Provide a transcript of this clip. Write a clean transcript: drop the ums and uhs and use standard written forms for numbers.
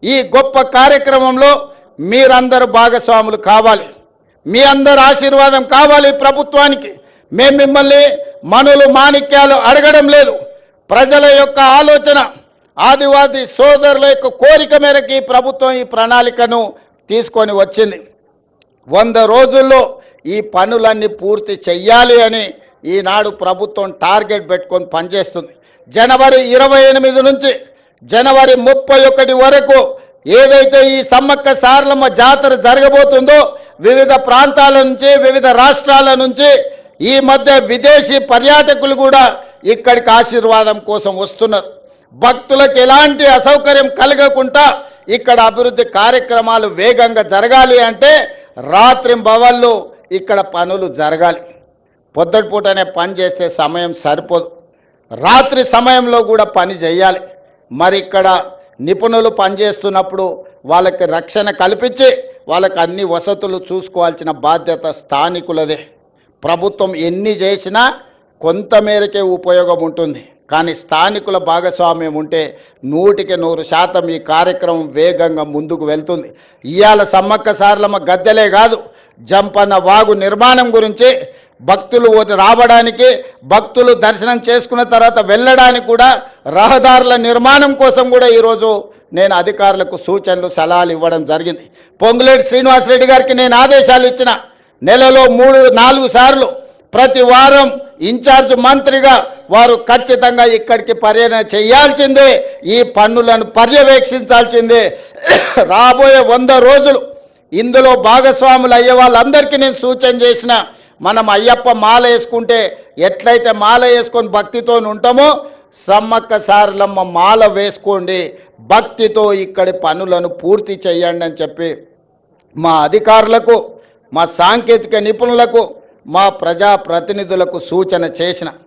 ఈ గొప్ప కార్యక్రమంలో మీరందరూ భాగస్వాములు కావాలి. మీ అందరి ఆశీర్వాదం కావాలి ప్రభుత్వానికి. మేము మిమ్మల్ని మనులు మాణిక్యాలు అడగడం లేదు. ప్రజల యొక్క ఆలోచన, ఆదివాసీ సోదరుల యొక్క కోరిక మేరకు ఈ ప్రభుత్వం ఈ ప్రణాళికను తీసుకొని వచ్చింది. 100 రోజుల్లో ఈ పనులన్నీ పూర్తి చెయ్యాలి అని ఈనాడు ప్రభుత్వం టార్గెట్ పెట్టుకొని పనిచేస్తుంది. జనవరి 28 నుంచి జనవరి 31 వరకు ఏదైతే ఈ సమ్మక్క సారలమ్మ జాతర జరగబోతుందో వివిధ ప్రాంతాల నుంచి, వివిధ రాష్ట్రాల నుంచి ఈ మధ్య విదేశీ పర్యాటకులు కూడా ఇక్కడికి ఆశీర్వాదం కోసం వస్తున్నారు. భక్తులకు ఎలాంటి అసౌకర్యం కలగకుండా ఇక్కడ అభివృద్ధి కార్యక్రమాలు వేగంగా జరగాలి అంటే రాత్రింబవళ్ళు ఇక్కడ పనులు జరగాలి. పొద్దుటిపూటనే పని చేస్తే సమయం సరిపోదు, రాత్రి సమయంలో కూడా పని చేయాలి. మరి ఇక్కడ నిపుణులు పనిచేస్తున్నప్పుడు వాళ్ళకి రక్షణ కల్పించి వాళ్ళకి అన్ని వసతులు చూసుకోవాల్సిన బాధ్యత స్థానికులదే. ప్రభుత్వం ఎన్ని చేసినా కొంతమేరకే ఉపయోగం ఉంటుంది, కానీ స్థానికుల భాగస్వామ్యం ఉంటే 100% ఈ కార్యక్రమం వేగంగా ముందుకు వెళ్తుంది. ఇవాళ సమ్మక్క సారలమ్మ గద్దెలే కాదు, జంపన్న వాగు నిర్మాణం గురించి భక్తులు రావడానికి, భక్తులు దర్శనం చేసుకున్న తర్వాత వెళ్ళడానికి కూడా రహదారుల నిర్మాణం కోసం కూడా ఈరోజు నేను అధికారులకు సూచనలు సలహాలు ఇవ్వడం జరిగింది. పొంగులేటి శ్రీనివాసరెడ్డి గారికి నేను ఆదేశాలు ఇచ్చిన. నెలలో 3-4 సార్లు ప్రతి వారం ఇన్ఛార్జ్ మంత్రిగా వారు ఖచ్చితంగా ఇక్కడికి పర్యటన చేయాల్సిందే, ఈ పన్నులను పర్యవేక్షించాల్సిందే. రాబోయే 100 రోజులు ఇందులో భాగస్వాములు అయ్యే వాళ్ళందరికీ నేను సూచన చేసిన. మనం అయ్యప్ప మాల వేసుకుంటే ఎట్లయితే మాల వేసుకొని భక్తితో ఉంటామో సమ్మక్క సారలమ్మ మాల వేసుకోండి, భక్తితో ఇక్కడి పనులను పూర్తి చేయండి అని చెప్పి మా అధికారులకు, మా సాంకేతిక నిపుణులకు, మా ప్రజాప్రతినిధులకు సూచన చేసిన.